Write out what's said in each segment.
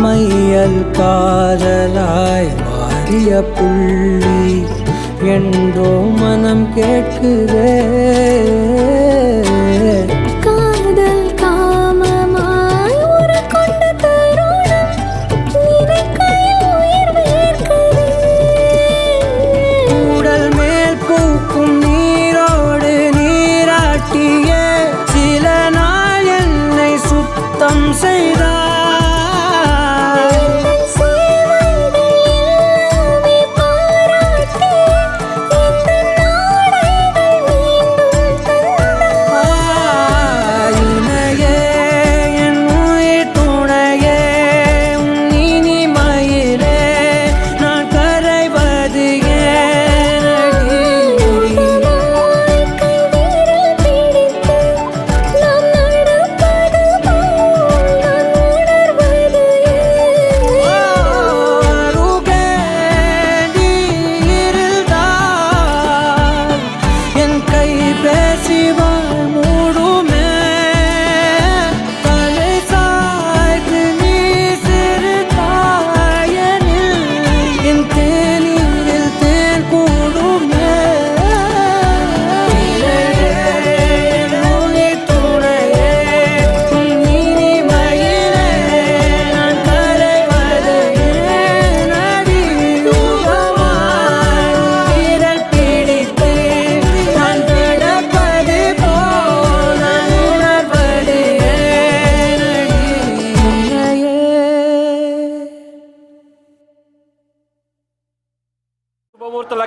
மையல் காதலாய் மாறிய புள்ளி என்றோ மனம் கேட்குதே. காதல் காமமாய் உருக்கொண்ட தருணம் நினைக்கையில் உயிர் வேர்க்குதே. கூடல் மேல் பூக்கும் நீரோடு நீராட்டிய சில நாள் என்னை சுத்தம் செய்தார்.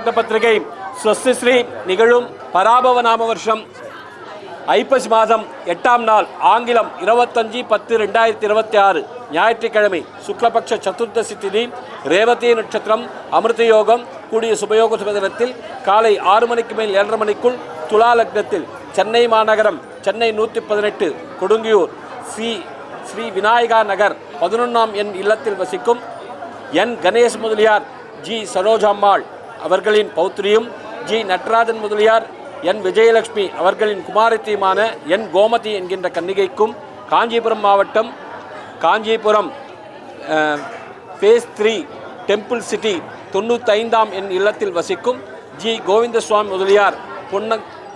லக்ன பத்திரிகை ஸ்வஸ்தி ஸ்ரீ நிகழும் பராபவ நாம வருஷம் ஐப்பசி மாதம் 8ஆம் நாள் ஆங்கிலம் 25/10/2026 ஞாயிற்றுக்கிழமை சுக்லபக்ஷ சதுர்தசி திதி ரேவதி நட்சத்திரம் அமிர்த யோகம் கூடிய சுபயோக சுபதினத்தில் காலை 6 மணிக்கு மேல் 7:30 மணிக்குள் துலா லக்னத்தில் சென்னை மாநகரம் சென்னை 118 கொடுங்கியூர் ஸ்ரீ விநாயகா நகர் 11ஆம் எண் இல்லத்தில் வசிக்கும் என் கணேஷ் முதலியார் ஜி சரோஜாம்மாள் அவர்களின் பௌத்திரியும் ஜி நடராஜன் முதலியார் என் விஜயலட்சுமி அவர்களின் குமாரத்தியுமான என் கோமதி என்கின்ற கன்னிகைக்கும் காஞ்சிபுரம் மாவட்டம் காஞ்சிபுரம் phase 3 டெம்பிள் சிட்டி 95ஆம் என் இல்லத்தில் வசிக்கும் ஜி கோவிந்தசுவாமி முதலியார்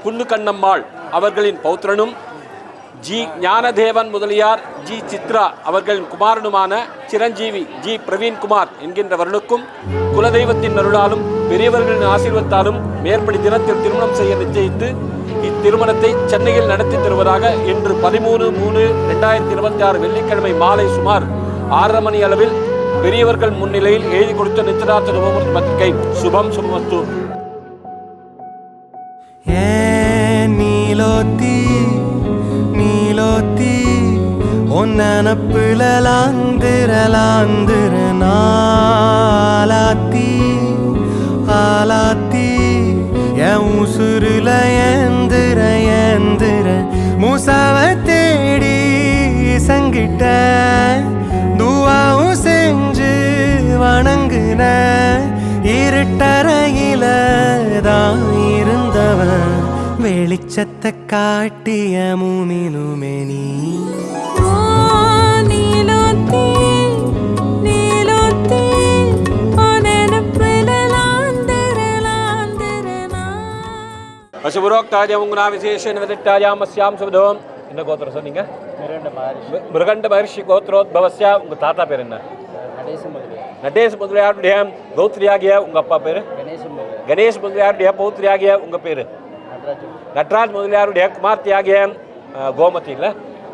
புன்னுக்கண்ணம்மாள் அவர்களின் பௌத்திரனும் ஜி ஞானதேவன் முதலியார் ஜி சித்ரா அவர்களின் குமாரனுமான சிரஞ்சீவி ஜி பிரவீன்குமார் என்கின்றவர்களுக்கும் குலதெய்வத்தின் அருளாலும் பெரியவர்களின் ஆசீர்வாதத்தாலும் மேற்படி தினத்தில் திருமணம் செய்ய நிச்சயித்து இத்திருமணத்தை சென்னையில் நடத்தி தருவதாக இன்று 13/3/2026 வெள்ளிக்கிழமை மாலை சுமார் 6:30 மணி அளவில் பெரியவர்கள் முன்னிலையில் எழுதி கொடுத்த நிச்சயதார்த்த சுபமுகூர்த்த பத்திரிகை சுபம் சுபமஸ்து. நீலோத்தி ஒன்னப்புல லாந்திர நாலாத்தி ஆலாத்தி என் உசுருல ஏந்திர மூசாவ தேடி சங்கிட்ட துவாவும் செஞ்சு வணங்குன இருட்டறையில தான் இருந்தவன் வெளிச்சத்தை காட்டிய மூமினுமே நீ. பசுபுரோக்தாஜம் உங்கனா விசேஷன் விதிட்டாயாமஸ்யாம் சுபதோம். என்ன கோத்திரம் சொன்னீங்க? மிருகண்ட மகர்ஷி கோத்திரோத்பவஸ்யா. உங்கள் தாத்தா பேர் என்ன? நடேஷ் முதலியாருடைய கௌத்திரியாகிய உங்கள் அப்பா பேர்? கணேஷ் முதலியாருடைய பௌத்திரியாகிய உங்கள் பேர்? நடராஜ் முதலியாருடைய குமார்த்தியாகிய கோமதி. இல்லை,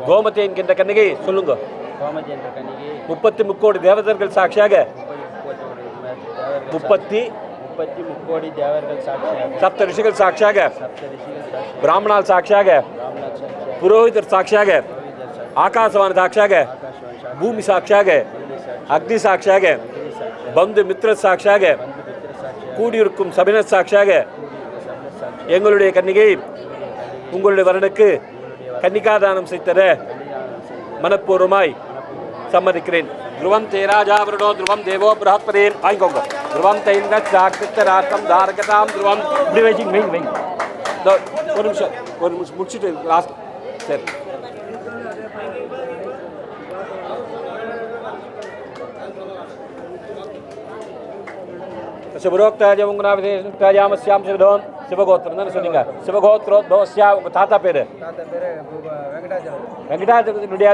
கோமதி என்கின்ற கன்னிகை சொல்லுங்க. 30 கோடி தேவதர்கள் சாட்சியாக 30 கோடி தேவர்கள் சாட்சியாக, சப்த ரிஷிகள் சாட்சியாக, பிராமணால் சாட்சியாக, புரோஹிதர் சாட்சியாக, ஆகாசவான சாட்சியாக, பூமி சாட்சியாக, அக்னி சாட்சியாக, பந்து மித்ர சாட்சியாக, கூடியிருக்கும் சபினர் சாட்சியாக எங்களுடைய கன்னிகை உங்களுடைய வரனுக்கு கன்னிகாதானம் செய்தர மனப்பூர்வமாய் சம்மதிக்கிறேன். ध्रुवं ते राजा वरुणो ध्रुवं देवो बृहस्पति. आइकोंगो ध्रुवं तैन्द्र चाकृतराष्ट्रं धारकतां ध्रुवं ब्रिवेजिंग वेंग ஒரு நிமிஷம் முடிச்சுட்டு லாஸ்ட். சரி, சிவரோக்தாஜ உங்கனா விதேயாமஸ்யாம் சிவதோம். சிவகோத்திரம் தானே சொன்னீங்க? சிவகோத்ரோத்பவஸ்யா. உங்கள் தாத்தா பேர்? வெங்கடாஜனுடைய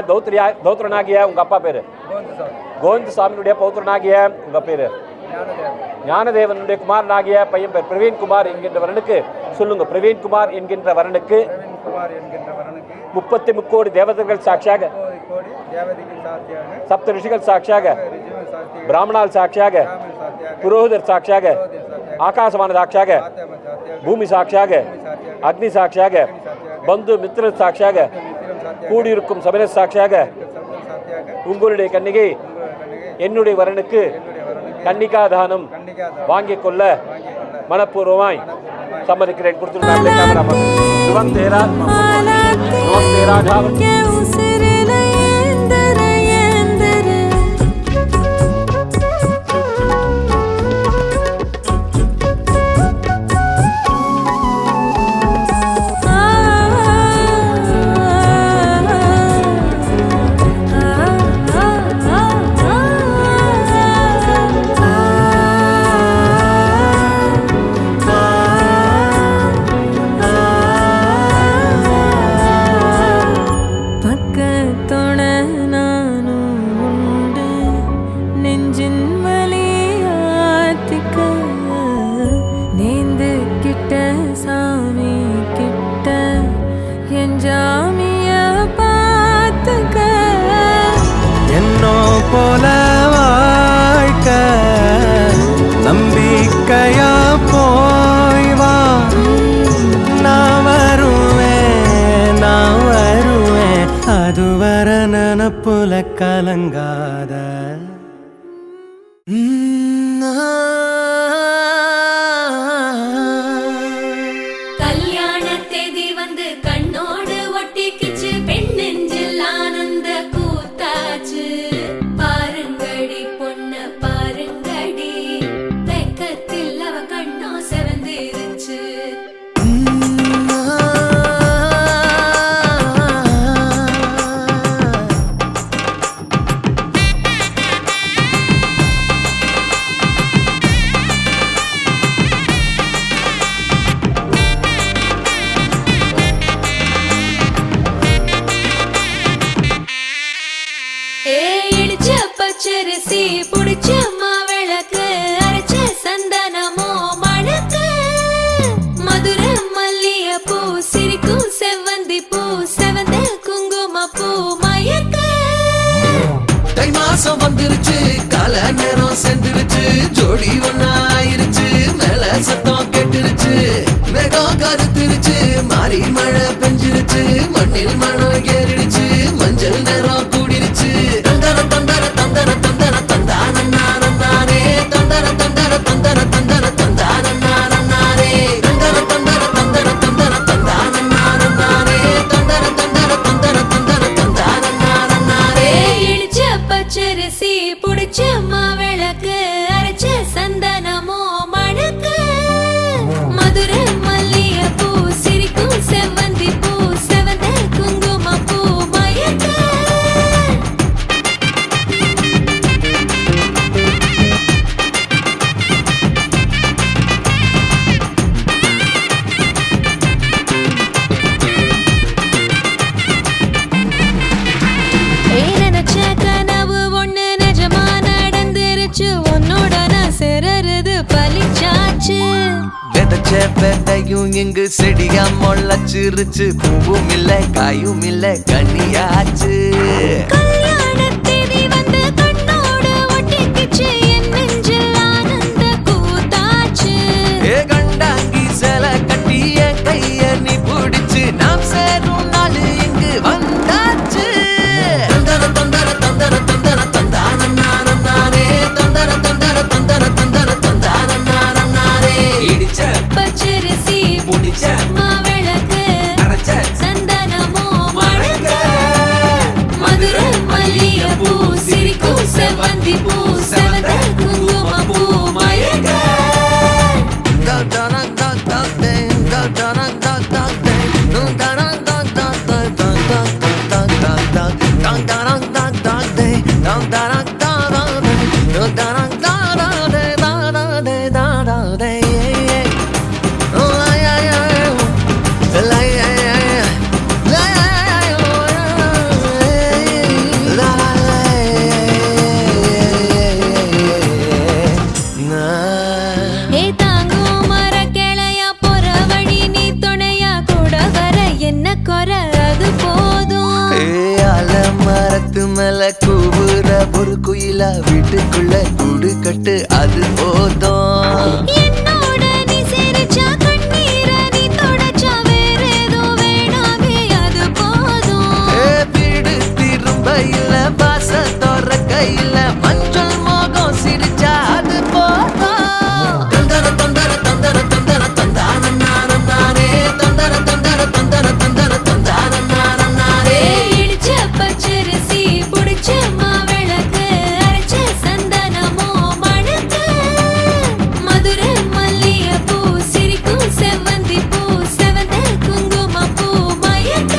தௌத்திரனாகிய உங்கள் அப்பா பேர்? கோவிந்த சுவாமியுடைய பௌத்திரனாகிய உங்கள் பேர்? ஞானதேவனுடைய குமாரனாகிய பையன் பேர் பிரவீன்குமார் என்கின்ற வரனுக்கு சொல்லுங்க. பிரவீன்குமார் என்கின்ற வரனுக்கு 30 கோடி தேவதர்கள் சாட்சியாக, சப்த ரிஷிகள் சாட்சியாக, பிராமணால் சாட்சியாக, புரோஹிதர் சாட்சியாக, ஆகாசமான சாட்சியாக, பூமி சாட்சியாக, அக்னி சாட்சியாக, பந்து மித்திர சாட்சியாக, கூடியிருக்கும் சபையினர் சாட்சியாக உங்களுடைய கன்னிகை என்னுடைய வரனுக்கு கன்னிகாதானம் வாங்கிக் கொள்ள மனப்பூர்வமாய் சம்மதிக்கிறேன். பக்க கலங்காத கல்யாண தேதி வந்து கண்ணோடு ஒட்டிக்கிச்சு பெண் நெஞ்சில் ஆனந்த கூத்தாச்சு பாருங்கடி பொண்ண பாருங்கடி வெக்கத்தில் அவ கண்ணோ செவந்திருச்சு பச்சரிசி புடிச்ச மாவிளக்கு அரைச்ச சந்தனமோ மணக்கு மதுர மல்லிய பூ சிரிக்கும் செவ்வந்தி பூ செவந்த குங்கும பூ மயக்க தை மாசம் வந்துருச்சு கால நேரம் சென்றுருச்சு ஜோடி ஒன்னாயிருச்சு மேல சத்தம் கெட்டுருச்சு மேகம் கருத்துருச்சு மாறி மழை பெஞ்சிருச்சு மண்ணில் மனம் ஏறிடுச்சு மஞ்சள் நேரம் கூடிருச்சு தந்தர தந்தர தந்தர தந்தர தந்தானே தந்தர தந்தர தந்தர தந்தர தந்தானே தந்தர தந்தர தந்தர தந்தர தந்தானே தந்தர தந்தர தந்தர தந்தர தந்தானே இடிச்ச பச்சரிசி புடிச்ச மாவிளக்கு அரைச்ச சந்தனமோ மணக்கு மதுர மல்லிய பூ சிரிக்கும் செவ்வந்தி பூ செவந்த குங்கும பூ மயக்க நினைச்ச கனவு ஒண்ணு நிஜமா நடந்துருச்சு உன்னோட நான் சிறருது பலிச்சாச்சு விதைச்ச விதையும் இங்கு செடியா முளைச்சிருச்சு பூவும் இல்ல காயும் இல்ல கனியாச்சு கல்யாண தேதி வந்து கண்ணோடு ஒட்டிக்கிச்சு என் நெஞ்சில் ஆனந்த கூத்தாச்சு ஏ கண்டாங்கி சில கட்டிய கைய நீ பிடிச்சு நாம் சேரும் நாள் இங்கு வந்தாச்சு தந்தர தந்தர தந்தர தந்தர தந்தானே தந்தர தந்தர தந்தர தந்தர தந்தானே இடிச்ச பச்சரிசி புடிச்ச மாவிளக்கு அரைச்ச சந்தனமோ மணக்க மதுர மல்லிய பூ சிரிக்கும் செவ்வந்தி பூ செவந்த குங்கும பூ மயக்க ஏ தாங்கும் மர கிளையா போற வழி நீ துணையா கூட வர என்ன குறை அது போதும் மரத்து மேல கூவுற ஒரு குயிலா வீட்டுக்குள்ள கூடு கட்டு அது போதும் என்னோட நீ சிரிச்சா கண்ணீர நீ தொடச்சா வேற ஏதோ வேணாமே அது போதும் வீடு திரும்ப இல்ல வாச தோற கையில மஞ்சள் மோகம் சிரிச்சா அது போதும் தந்தர தந்தர தந்தர தந்தர தந்தானே தந்தர தந்தர தந்தர தந்தர தந்தானே இடிச்ச பச்சரிசி புடிச்ச மாவிளக்கு அரைச்ச சந்தனமோ மணக்க மதுர மல்லிய பூ சிரிக்கும் செவ்வந்தி பூ செவந்த குங்கும பூ மயக்க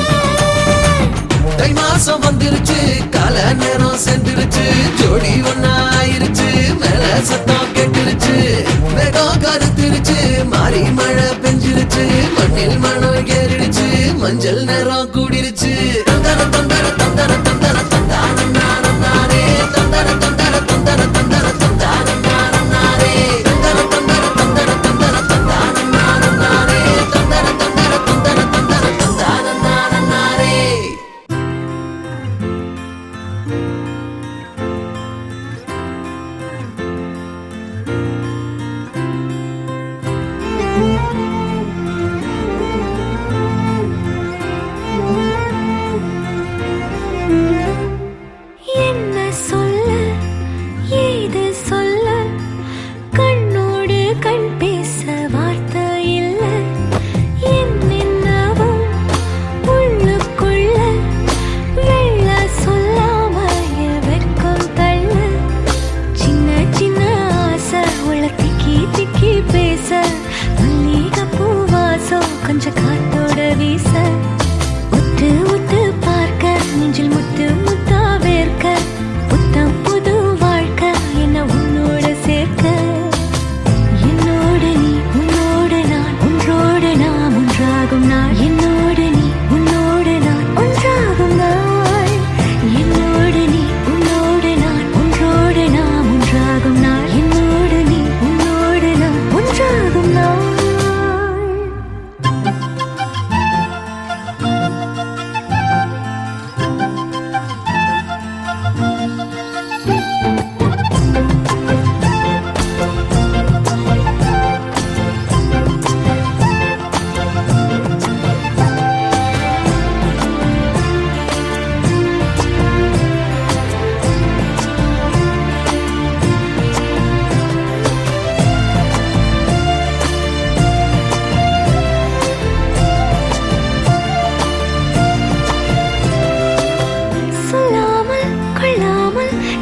தை மாசம் வந்துருச்சு கால நேரம் சென்றுருச்சு ஜோடி ஒன்னாயிருச்சு மேல சத்தம் கெட்டுருச்சு மேகம் கருத்துருச்சு மாறி மழை பெஞ்சிருச்சு மண்ணில் மனம் ஏறிடுச்சு மஞ்சள் நேரம் கூடிருச்சு தந்தர தந்தர தந்தர தந்தர தந்தானே தந்தர தந்தர தந்தர தந்தர தந்தானே தந்தர தந்தர தந்தர தந்தர தந்தானே தந்தர தந்தர தந்தர தந்தர தந்தானே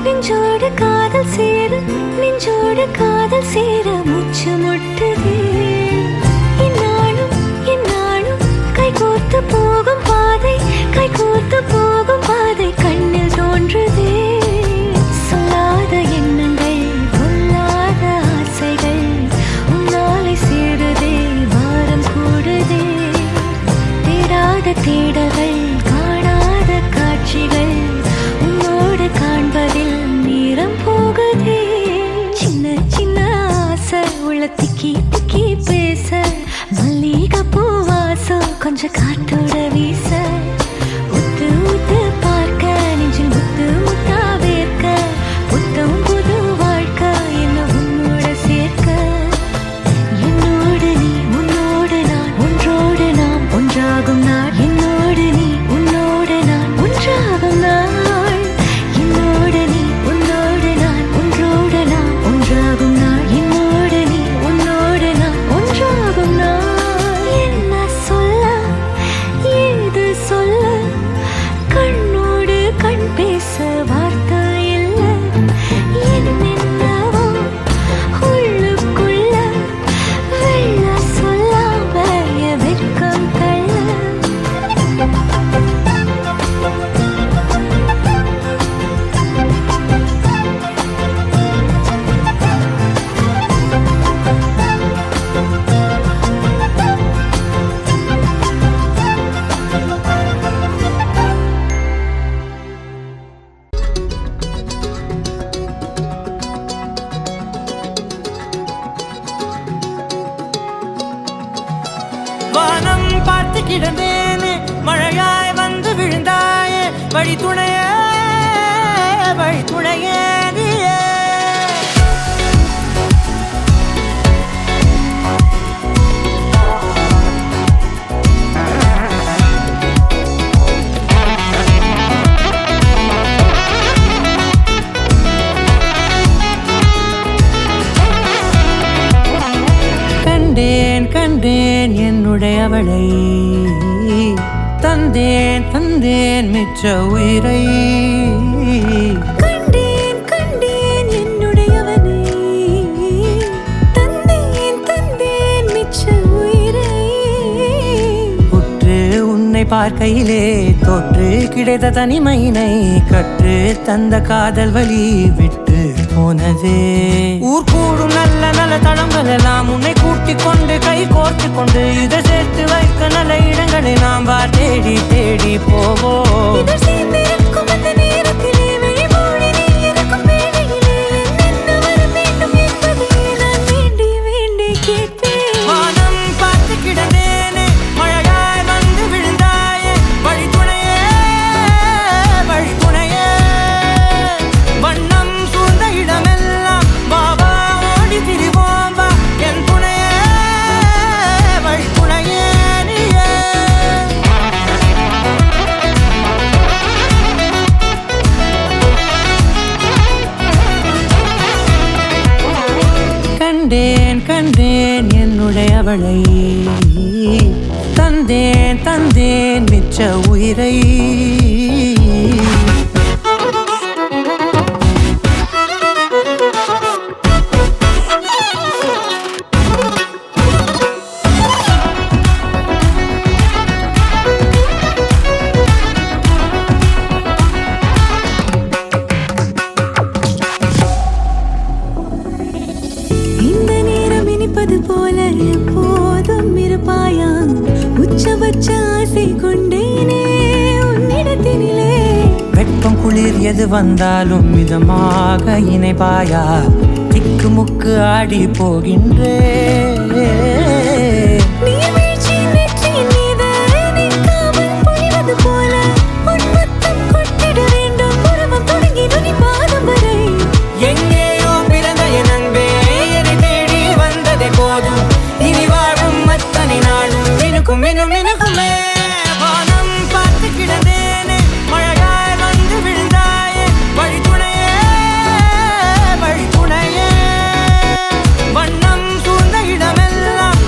நெஞ்சோடு காதல் சேர நெஞ்சோடு காதல் சேர மூச்சு முட்டுதே இந்நாளும் இந்நாளும் கைகோர்த்து போகும் பாதை கைகோர்த்து போகும் பாதை கண்ணில் தோன்றுதே சொல்லாத எண்ணங்கள் பொல்லாத ஆசைகள் உன்னாலை சேருதே வாரம் கூடுதே தேடாத தேடல்கள் காணாத காட்சிகள் உன்னோடு காண்பதில் நேரம் போகுதே சின்ன சின்ன ஆசை உள்ள திக்கி திக்கி பேச மல்லிகை பூவாசம் கொஞ்சம் காத்தோட வீச உத்து உத்து பார்க்க நெஞ்சில் முத்து முத்தா வேர்க்க புத்தம் புது வாழ்க்கை என்ன உன்னோட சேர்க்க என்னோடு நீ உன்னோடு நான் ஒன்றோடு நாம் ஒன்றாகும் நாள் என்னோடு நீ உன்னோடு நான் ஒன்றாகும் நாள் என்னோடு நீ உன்னோடு நான் ஒன்றோடு நாம் ஒன்றாகும் நாள் என்னோடு நீ உன்னோடு நான் ஒன்றாகும் நாள் என்ன சொல்ல ஏது சொல்ல கண்ணோடு கண் பேச வார்த்தை இல்லை என்னென்னவோ உள்ளுக்குள்ள வெள்ள சொல்லாம என் வெட்கம் தள்ள வானம் பார்த்து கிடந்தேனே மழையாய் வந்து விழுந்தாயே வழி துணையே நீயே கண்டேன் கண்டேன் என்னுடையவளை தந்தேன் தந்தேன் மிச்ச உயிரை கண்டேன் கண்டேன் என்னுடையவனை தந்தேன் தந்தேன் மிச்ச உயிரை உற்று உன்னை பார்க்கையிலே தோற்று கிடைத்த தனிமையினை கற்று தந்த காதல் வழி விட்டு போனதே ஊர் கூடும் நல்ல நல்ல தளங்கள் எல்லாம் உன்னை கூட்டிக் கொண்டு கை கோர்த்து கொண்டு இதை சேர்த்து வைக்க நல்ல இடங்களை நாம் வா தேடி தேடி போவோம் இதழ் சேர்ந்திருக்கும் அந்த நேரத்திலே விழிமூடி நீ இருக்கும் வேளையிலே என்னென்ன வர வேண்டும் என்பதை நான் வேண்டி வேண்டி கேட்பேன் வானம் பார்த்து கிடந்தேனே மழையாய் வந்து விழுந்தாயே வழி துணையே வண்ணம் சூழ்ந்த இடமெல்லாம் பாபா ஓடி திரிவோம் வா என் துணையே வழி துணையே நீயே கண்டேன் கண்டேன் என்னுடையவளை தந்தேன் தந்தேன் மிச்ச உயிரை இந்த நேரம் இனிப்பது போல எப்போதும் இருப்பாயா உச்சபட்ச ஆசை கொண்டேனே உன்னிடத்தினிலே வெப்பம் குளிர் எது வந்தாலும் மிதமாக இணைப்பாயா திக்கு முக்கு ஆடி போகின்றே நீர்வீழ்ச்சியின் நெற்றியின் மீது நிற்காமல் பொழிவது போல உன் முத்தம் கொட்டிட வேண்டும் உறவம் தொடங்கி நுனி பாதம் வரை எங்கேயோ பிறந்த என் அன்பே என்னை தேடி வந்ததே போதும் இனி வாழும் அத்தனை நாளும் மினுக்கும் மினும் மினுக்குமே வானம் பார்த்து கிடந்தேனே மழையாய் வந்து விழுந்தாயே வழி துணையே வண்ணம் சூழ்ந்த இடமெல்லாம்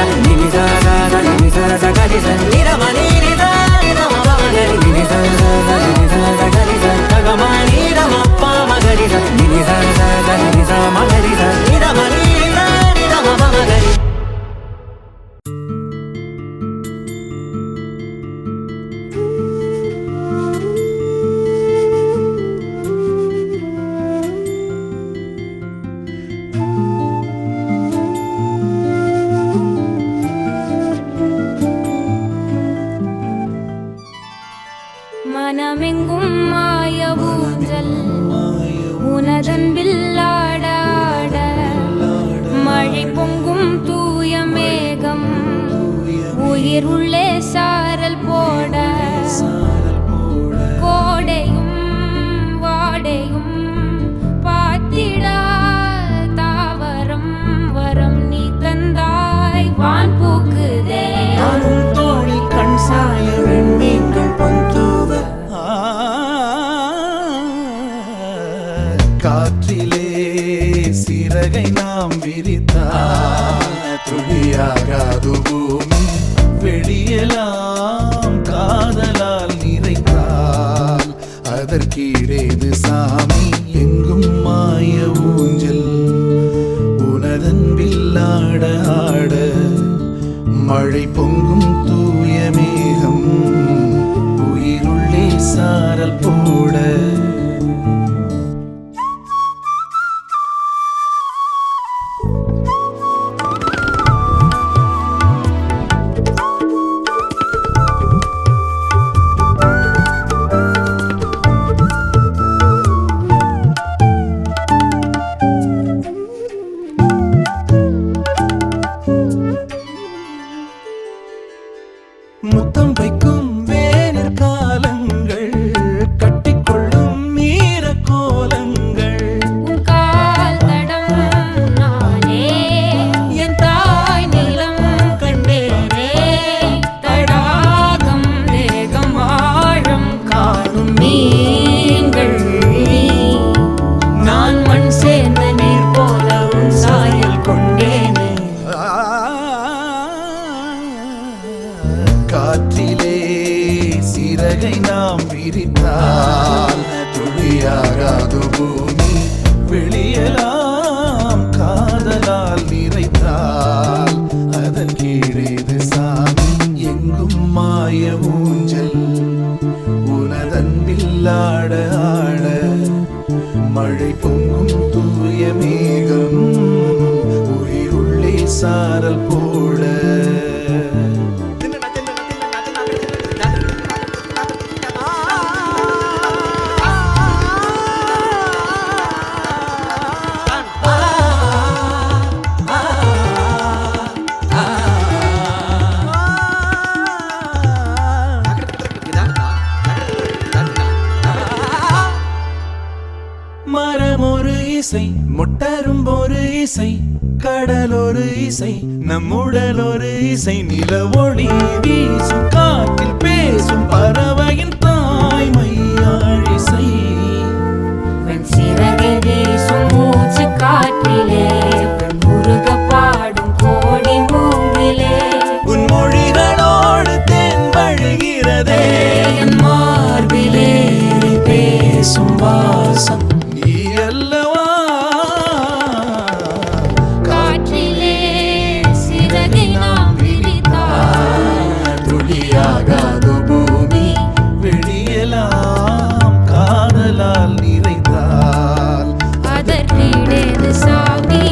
sa ni sa sa sa ni sa sa ga ni sa ni da ma ni da ni da ma pa ma ga ni sa sa sa ni sa sa ga ni sa ga ma ni da ma pa ma ga ni sa ni sa sa sa ni sa ma ga ni sa ni da ma ni da ma pa ma ga ni. மனமெங்கும் மாய ஊஞ்சல் உனதன்பில் ஆட ஆட மழை பொங்கும் தூய மேகம் உயிர் உள்ளே சாரல் போட கோடையும் வாடையும் பாத்திடா தாவரம் வரம் நீ தந்தாய் வான் பூக்குதே தோழில் கண் சாய வெண்மீன்கள் பொந்தூவ காற்றிலே சிறகை நாம் விரித்தால் துளியாகாது பூமி வெளியெல்லாம் காதலால் நிறைத்தால் அதற்கீடேது சாமி எங்கும் மாய ஊஞ்சல் உனதன்பில் ஆட ஆட மழை பொங்கும் தூய மேகம் உயிருள்ளே சாரல் போட முத்தம் வைக்கும் வேனர் காலங்கள் கட்டிக்கொள்ளும் மீற கோலங்கள் உன் கால் தடம் நானே என் தாய் நிலம் கண்டேனே தடாகம் தேகம் ஆழம் காணும் மீன்கள் நான் மண் சேர்ந்த நீர் போல உன் சாயல் கொண்டேனே காற்றிலே சிறகை நாம் விரித்தால் துளியாகாது பூமி வெளியெல்லாம் காதலால் நிறைத்தால் அதன் கீழேது சாமி எங்கும் மாய ஊஞ்சல் உனதன்பில் ஆட ஆட மழை பொங்கும் தூய மேகம் உயிருள்ளே சாரல் போட மரம் ஒரு இசை முட்டரும் ஒரு இசை கடல் ஒரு இசை நம்முடல் ஒரு இசை நில ஒளி வீசும் காற்றில் பேசும் பறவையின் தாய்மையாழிசை சிறகை வீசும் மூச்சு காற்றிலே முருக பாடும் கோடி மூங்கிலே உன் மொழிகளோடு தென் வழிகிறதே என் மார்பிலே பேசும் வாசம் நீ அல்லவா காற்றிலே சிறகை நாம் விரித்தால் துளியாகாது பூமி வெளியெல்லாம் காதலால் நிறைந்தால் அதற்கிடேது சாமி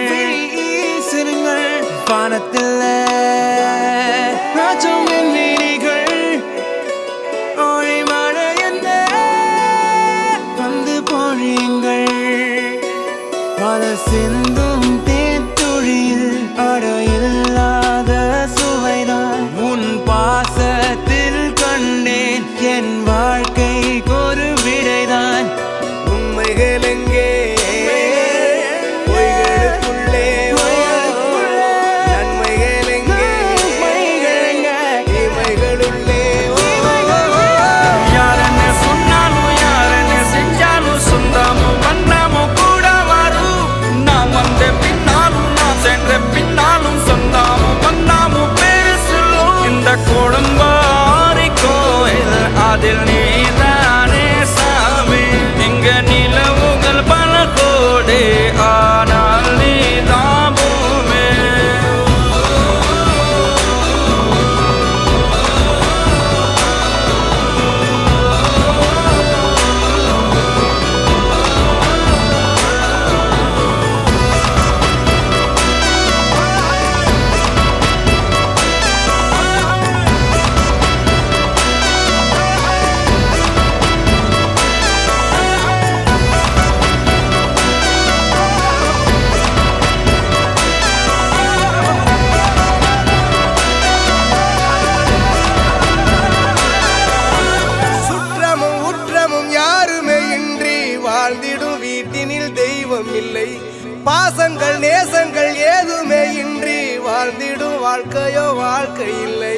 வீசுங்கள் வானத்தில் ராஜம் என் வீடிகள் ஒளி மழை என்ன வந்து பொழியுங்கள் பல சிந்தும் தேத்துழியில் அடையில்லாத சுவைதான் உன் பாசத்தில் கண்டேன் என் வாழ்க்கைக்கு ஒரு விடைதான் உண்மைகள் எங்கே பொய்களுக்குள்ளே நன்மைகள் எங்கே இமைகளுள்ளே யார் என்ன சொன்னாலும் யார் என்ன செஞ்சாலும் சொந்தமும் வண்ணமும் கூட வரும் நான் வந்த பின்னாலும் நான் சென்ற பின்னாலும் சொந்தமும் வண்ணமும் பேரு சொல்லும் இந்த குடும்பாரி கோயில் அதில் நீதானே சாமி இங்க நிலவுகள் பல கோடி ஆனால் நீதான் பூமி சுற்றமும் உற்றமும் யாருமே இன்றி வாழ்ந்திடும் வீட்டினில் தெய்வம் இல்லை பாசங்கள் நேசங்கள் ஏதுமே இன்றி வாழ்ந்திடும் வாழ்க்கையோ வாழ்க்கை இல்லை